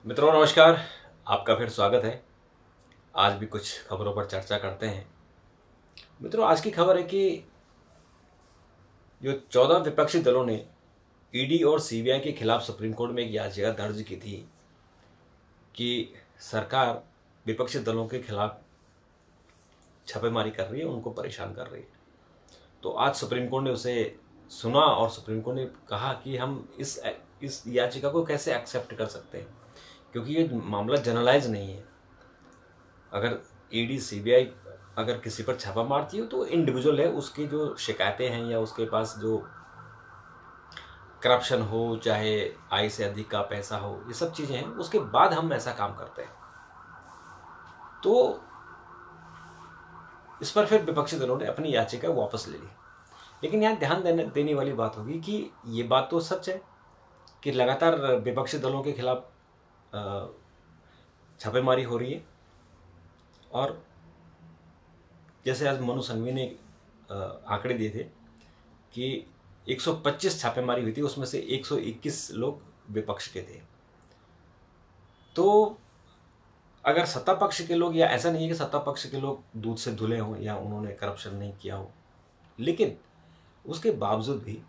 मित्रों नमस्कार। आपका फिर स्वागत है। आज भी कुछ खबरों पर चर्चा करते हैं। मित्रों, आज की खबर है कि जो 14 विपक्षी दलों ने ईडी और सीबीआई के खिलाफ सुप्रीम कोर्ट में एक याचिका दर्ज की थी कि सरकार विपक्षी दलों के खिलाफ छापेमारी कर रही है, उनको परेशान कर रही है। तो आज सुप्रीम कोर्ट ने उसे सुना और सुप्रीम कोर्ट ने कहा कि हम इस याचिका को कैसे एक्सेप्ट कर सकते हैं, क्योंकि ये मामला जनरलाइज नहीं है। अगर ईडी सीबीआई अगर किसी पर छापा मारती है तो इंडिविजुअल है, उसकी जो शिकायतें हैं या उसके पास जो करप्शन हो, चाहे आय से अधिक का पैसा हो, ये सब चीज़ें हैं, उसके बाद हम ऐसा काम करते हैं। तो इस पर फिर विपक्षी दलों ने अपनी याचिका वापस ले ली। लेकिन यहाँ ध्यान देने वाली बात होगी कि ये बात तो सच है कि लगातार विपक्षी दलों के खिलाफ छापेमारी हो रही है। और जैसे आज मनु संघवी ने आंकड़े दिए थे कि 125 छापेमारी हुई थी, उसमें से 121 लोग विपक्ष के थे। तो अगर सत्ता पक्ष के लोग, या ऐसा नहीं है कि सत्ता पक्ष के लोग दूध से धुले हों या उन्होंने करप्शन नहीं किया हो, लेकिन उसके बावजूद भी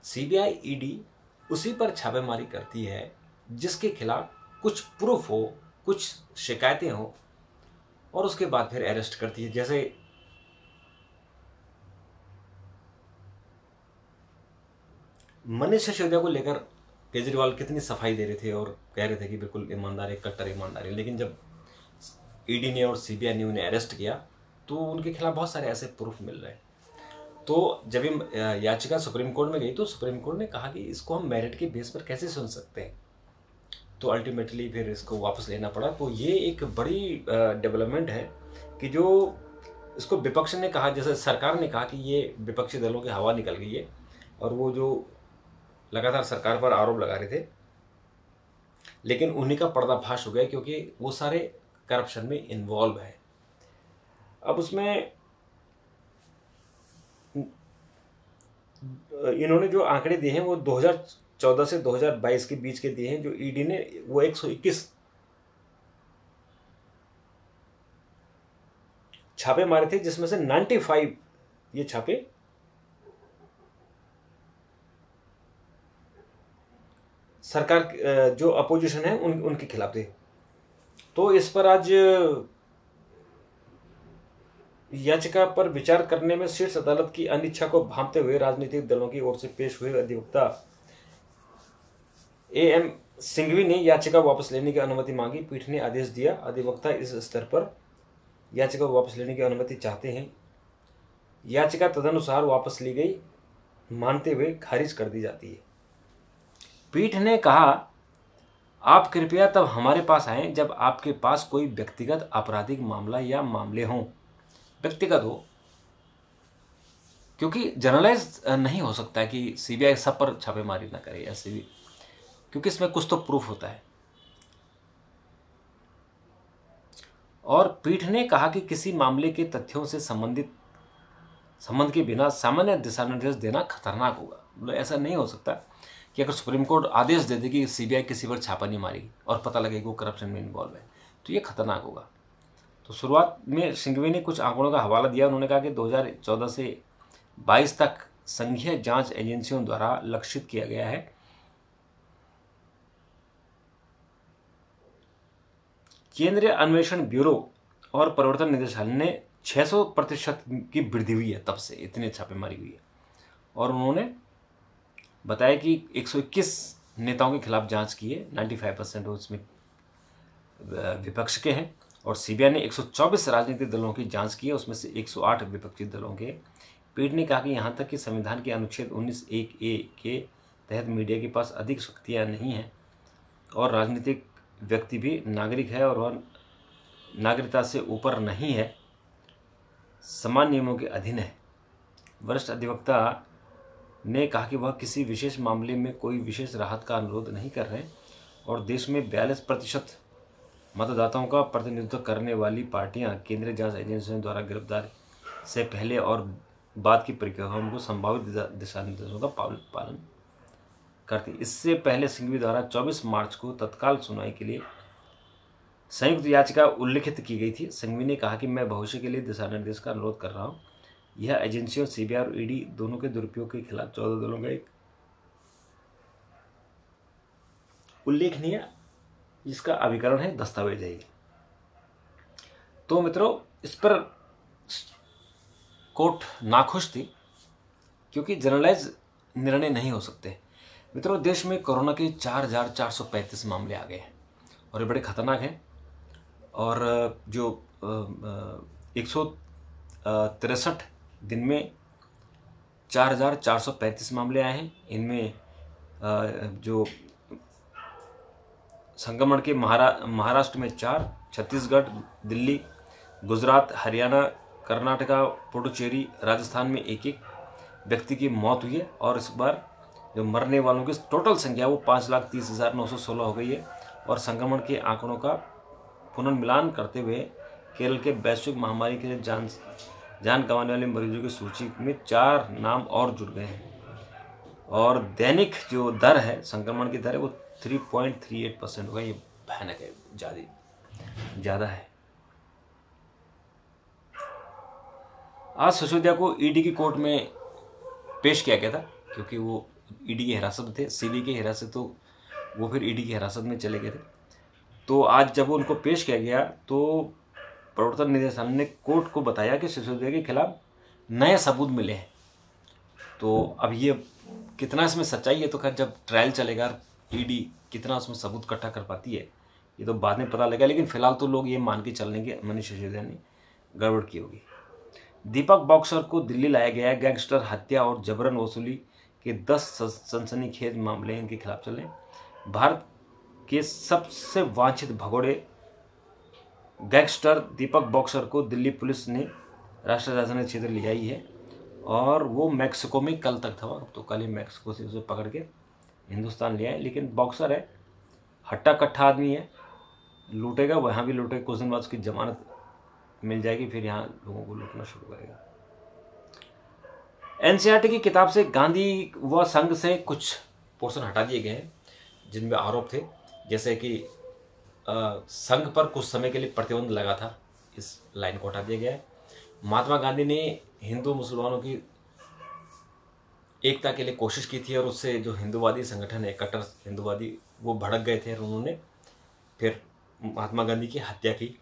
सीबीआई ईडी उसी पर छापेमारी करती है जिसके खिलाफ कुछ प्रूफ हो, कुछ शिकायतें हो, और उसके बाद फिर अरेस्ट करती है। जैसे मनीष सिसोदिया को लेकर केजरीवाल कितनी सफाई दे रहे थे और कह रहे थे कि बिल्कुल ईमानदारी, कट्टर ईमानदारी, लेकिन जब ईडी ने और सीबीआई ने उन्हें अरेस्ट किया तो उनके खिलाफ बहुत सारे ऐसे प्रूफ मिल रहे हैं। तो जब ये याचिका सुप्रीम कोर्ट में गई तो सुप्रीम कोर्ट ने कहा कि इसको हम मेरिट के बेस पर कैसे सुन सकते हैं, तो अल्टीमेटली फिर इसको वापस लेना पड़ा। तो ये एक बड़ी डेवलपमेंट है कि जो इसको विपक्ष ने कहा, जैसे सरकार ने कहा कि ये विपक्षी दलों की हवा निकल गई है और वो जो लगातार सरकार पर आरोप लगा रहे थे, लेकिन उन्हीं का पर्दाफाश हो गया क्योंकि वो सारे करप्शन में इन्वॉल्व है। अब उसमें इन्होंने जो आंकड़े दिए हैं वो 2014 से 2022 के बीच के दिए हैं। जो ईडी ने वो 121 छापे मारे थे, जिसमें से 95 ये छापे सरकार जो अपोजिशन है उनके खिलाफ थे। तो इस पर आज याचिका पर विचार करने में शीर्ष अदालत की अनिच्छा को भांपते हुए राजनीतिक दलों की ओर से पेश हुए अधिवक्ता एएम सिंघवी ने याचिका वापस लेने की अनुमति मांगी। पीठ ने आदेश दिया, अधिवक्ता इस स्तर पर याचिका वापस लेने की अनुमति चाहते हैं। याचिका तदनुसार वापस ली गई मानते हुए खारिज कर दी जाती है। पीठ ने कहा, आप कृपया तब हमारे पास आएं जब आपके पास कोई व्यक्तिगत आपराधिक मामला या मामले हों। व्यक्तिगत हो, क्योंकि जनरलाइज नहीं हो सकता है कि सीबीआई सब पर छापेमारी ना करे ऐसे भी, क्योंकि इसमें कुछ तो प्रूफ होता है। और पीठ ने कहा कि किसी मामले के तथ्यों से संबंध के बिना सामान्य दिशा निर्देश देना खतरनाक होगा। मतलब ऐसा नहीं हो सकता कि अगर सुप्रीम कोर्ट आदेश दे दे कि सीबीआई किसी पर छापा नहीं मारेगी और पता लगे कि वो करप्शन में इन्वॉल्व है, तो ये खतरनाक होगा। तो शुरुआत में सिंघवी ने कुछ आंकड़ों का हवाला दिया। उन्होंने कहा कि 2014 से 22 तक संघीय जांच एजेंसियों द्वारा लक्षित किया गया है केंद्रीय अन्वेषण ब्यूरो और प्रवर्तन निदेशालय ने 600% की वृद्धि हुई है, तब से इतने छापेमारी हुई है। और उन्होंने बताया कि 121 नेताओं के खिलाफ जांच की है, 95% उसमें विपक्ष के हैं। और सीबीआई ने 124 राजनीतिक दलों की जांच की है, उसमें से 108 विपक्षी दलों के। पीठ ने कहा कि यहाँ तक कि संविधान के अनुच्छेद 19(1)(a) के तहत मीडिया के पास अधिक शक्तियाँ नहीं हैं और राजनीतिक व्यक्ति भी नागरिक है और वह नागरिकता से ऊपर नहीं है, समान नियमों के अधीन है। वरिष्ठ अधिवक्ता ने कहा कि वह किसी विशेष मामले में कोई विशेष राहत का अनुरोध नहीं कर रहे और देश में 42% मतदाताओं का प्रतिनिधित्व करने वाली पार्टियां केंद्रीय जांच एजेंसियों द्वारा गिरफ्तार से पहले और बाद की प्रक्रियाओं को संभावित दिशा निर्देशों का पालन करती। इससे पहले सिंघवी द्वारा 24 मार्च को तत्काल सुनवाई के लिए संयुक्त याचिका उल्लिखित की गई थी। सिंघवी ने कहा कि मैं भविष्य के लिए दिशा निर्देश का अनुरोध कर रहा हूं। यह एजेंसियों सीबीआई और ईडी दोनों के दुरुपयोग के खिलाफ 14 दलों का एक उल्लेखनीय जिसका अभिकरण है, दस्तावेज है। तो मित्रों, इस पर कोर्ट नाखुश थी क्योंकि जनरलाइज निर्णय नहीं हो सकते। मित्रों, देश में कोरोना के 4,435 मामले आ गए हैं और ये बड़े खतरनाक हैं। और जो 163 दिन में 4,435 मामले आए हैं, इनमें जो संक्रमण के महाराष्ट्र में 4, छत्तीसगढ़, दिल्ली, गुजरात, हरियाणा, कर्नाटका, पुडुचेरी, राजस्थान में 1-1 व्यक्ति की मौत हुई है। और इस बार जो मरने वालों की टोटल संख्या वो 5,30,916 हो गई है। और संक्रमण के आंकड़ों का पुनर्मिलान करते हुए केरल के वैश्विक महामारी के लिए जान गंवाने वाले मरीजों की सूची में 4 नाम और जुड़ गए हैं। और दैनिक जो दर है, संक्रमण की दर है, वो 3.38% होगा। ये भयानक है, ज़्यादा है। आज सिसोदिया को ईडी की कोर्ट में पेश किया गया था क्योंकि वो ईडी की हिरासत में थे। सीबीआई की हिरासत, तो वो फिर ईडी की हिरासत में चले गए थे। तो आज जब उनको पेश किया गया तो प्रवर्तन निदेशालय ने कोर्ट को बताया कि सिसोदिया के खिलाफ नए सबूत मिले हैं। तो अब ये कितना इसमें सच्चाई है तो खैर जब ट्रायल चलेगा, ईडी कितना उसमें सबूत इकट्ठा कर पाती है ये तो बाद में पता लगेगा। लेकिन फिलहाल तो लोग ये मान के चलने के मनीष सिसोदिया ने गड़बड़ की होगी। दीपक बॉक्सर को दिल्ली लाया गया। गैंगस्टर हत्या और जबरन वसूली के 10 सनसनीखेज मामले इनके खिलाफ चले। भारत के सबसे वांछित भगोड़े गैंगस्टर दीपक बॉक्सर को दिल्ली पुलिस ने राष्ट्रीय राजधानी क्षेत्र ले आई है और वो मैक्सिको में कल तक था। तो कल ही मैक्सिको से उसे पकड़ के हिंदुस्तान ले आए। लेकिन बॉक्सर है, हट्टा कट्ठा आदमी है, लूटेगा, वहाँ भी लूटेगा, कुछ दिन बाद उसकी जमानत मिल जाएगी, फिर यहाँ लोगों को लूटना शुरू करेगा। एनसीईआरटी की किताब से गांधी व संघ से कुछ पोर्शन हटा दिए गए हैं जिनमें आरोप थे, जैसे कि संघ पर कुछ समय के लिए प्रतिबंध लगा था, इस लाइन को हटा दिया गया है। महात्मा गांधी ने हिंदू मुसलमानों की एकता के लिए कोशिश की थी और उससे जो हिंदूवादी संगठन है, कट्टर हिंदूवादी, वो भड़क गए थे और उन्होंने फिर महात्मा गांधी की हत्या की।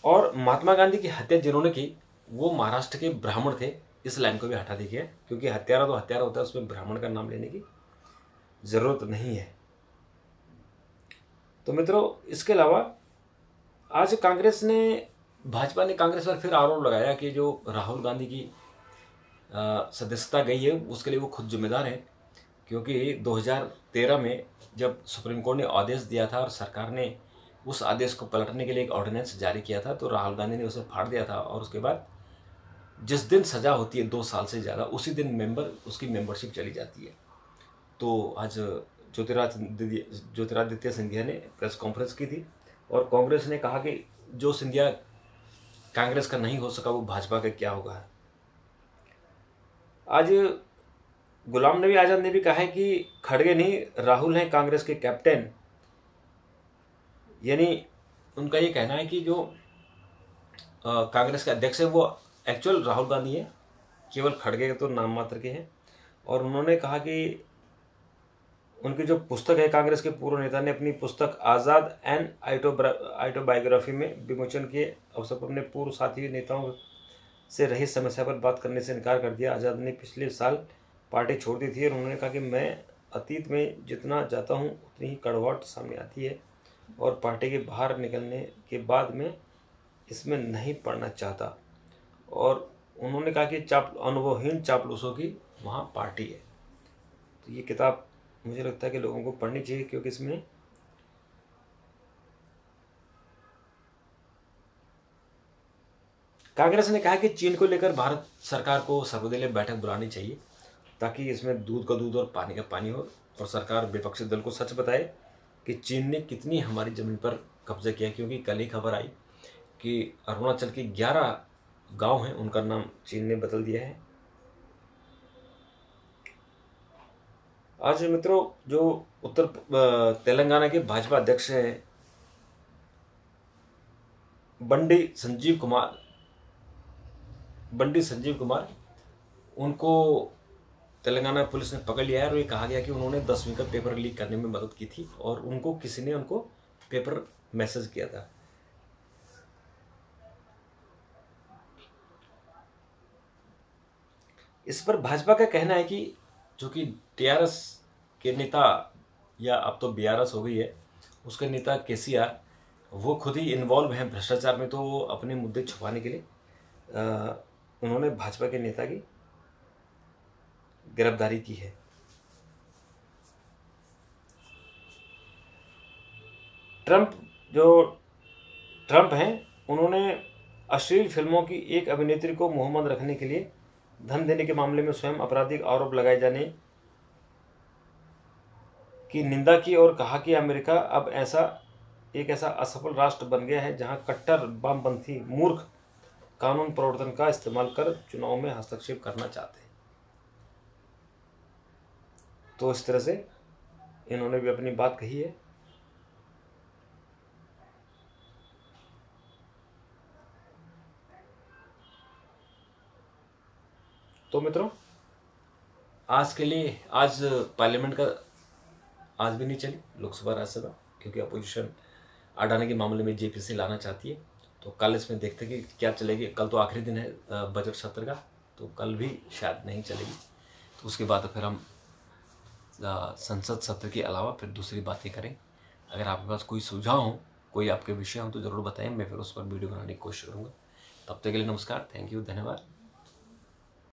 और महात्मा गांधी की हत्या जिन्होंने की वो महाराष्ट्र के ब्राह्मण थे, इस लाइन को भी हटा दी गया क्योंकि हत्यारा तो हत्यारा होता है, उसमें ब्राह्मण का नाम लेने की जरूरत नहीं है। तो मित्रों, इसके अलावा आज भाजपा ने कांग्रेस पर फिर आरोप लगाया कि जो राहुल गांधी की सदस्यता गई है उसके लिए वो खुद जिम्मेदार है, क्योंकि 2013 में जब सुप्रीम कोर्ट ने आदेश दिया था और सरकार ने उस आदेश को पलटने के लिए एक ऑर्डिनेंस जारी किया था, तो राहुल गांधी ने उसे फाड़ दिया था और उसके बाद जिस दिन सजा होती है 2 साल से ज़्यादा, उसी दिन उसकी मेंबरशिप चली जाती है। तो आज ज्योतिरादित्य सिंधिया ने प्रेस कॉन्फ्रेंस की थी और कांग्रेस ने कहा कि जो सिंधिया कांग्रेस का नहीं हो सका वो भाजपा का क्या होगा। आज गुलाम नबी आजाद ने भी कहा है कि खड़गे नहीं, राहुल हैं कांग्रेस के कैप्टन। यानी उनका ये कहना है कि जो कांग्रेस के अध्यक्ष है वो एक्चुअल राहुल गांधी है, केवल खड़गे तो नाम मात्र के हैं। और उन्होंने कहा कि उनकी जो पुस्तक है, कांग्रेस के पूर्व नेता ने अपनी पुस्तक आज़ाद एंड ऑटोबायोग्राफी में विमोचन के अवसर पर अपने पूर्व साथी नेताओं से रही समस्या पर बात करने से इनकार कर दिया। आज़ाद ने पिछले साल पार्टी छोड़ दी थी और उन्होंने कहा कि मैं अतीत में जितना जाता हूँ उतनी ही कड़वाहट सामने आती है और पार्टी के बाहर निकलने के बाद मैं इसमें नहीं पढ़ना चाहता। और उन्होंने कहा कि अनुभवहीन चापलूसों की वहाँ पार्टी है। तो ये किताब मुझे लगता है कि लोगों को पढ़नी चाहिए, क्योंकि इसमें कांग्रेस ने कहा कि चीन को लेकर भारत सरकार को सर्वदलीय बैठक बुलानी चाहिए ताकि इसमें दूध का दूध और पानी का पानी हो और सरकार विपक्षी दल को सच बताए कि चीन ने कितनी हमारी ज़मीन पर कब्जा किया। क्योंकि कल ही खबर आई कि अरुणाचल के 11 गांव हैं उनका नाम चीन ने बदल दिया है। आज मित्रों जो तेलंगाना के भाजपा अध्यक्ष हैं बंडी संजीव कुमार, उनको तेलंगाना पुलिस ने पकड़ लिया है और ये कहा गया कि उन्होंने 10वीं का पेपर लीक करने में मदद की थी और उनको किसी ने उनको पेपर मैसेज किया था। इस पर भाजपा का कहना है कि जो कि टीआरएस के नेता, या अब तो बीआरएस हो गई है, उसके नेता केसीआर, वो खुद ही इन्वॉल्व हैं भ्रष्टाचार में, तो वो अपने मुद्दे छुपाने के लिए उन्होंने भाजपा के नेता की गिरफ्तारी की है। ट्रंप हैं, उन्होंने अश्लील फिल्मों की एक अभिनेत्री को मुहम्मद रखने के लिए धन देने के मामले में स्वयं आपराधिक आरोप लगाए जाने की निंदा की और कहा कि अमेरिका अब एक ऐसा असफल राष्ट्र बन गया है जहां कट्टर वामपंथी मूर्ख कानून प्रवर्तन का इस्तेमाल कर चुनाव में हस्तक्षेप करना चाहते हैं। तो इस तरह से इन्होंने भी अपनी बात कही है। तो मित्रों आज के लिए, आज पार्लियामेंट का आज भी नहीं चली लोकसभा राज्यसभा, क्योंकि अपोजिशन अडानी के मामले में जेपीसी लाना चाहती है। तो कल इसमें देखते हैं कि क्या चलेगी। कल तो आखिरी दिन है बजट सत्र का, तो कल भी शायद नहीं चलेगी। तो उसके बाद फिर हम संसद सत्र के अलावा फिर दूसरी बातें करें। अगर आपके पास कोई सुझाव हो, कोई आपके विषय हो तो ज़रूर बताएं, मैं फिर उस पर वीडियो बनाने की कोशिश करूँगा। तब तक के लिए नमस्कार, थैंक यू, धन्यवाद।